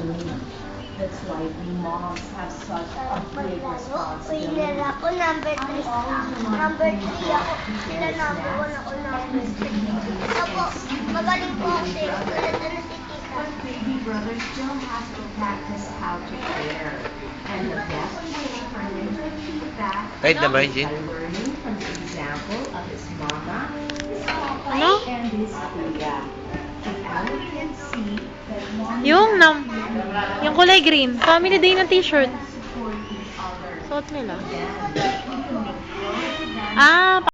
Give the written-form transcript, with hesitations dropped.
own. That's why we moms have such a big responsibility. Winner ako, number 3 Number 3 ako. Sila number 1 ako, number 3. Ako, magaling po ako sa tulad na si Tita. But baby brother still has to practice how to share. And the best way for him to achieve that Kahit na ba, is Jean? by learning from the example of his mama, his papa, Ano? and his kuya. If our kids see that mom Yung kulay green. Family day na t-shirt. support each other, Suot nila. then we can make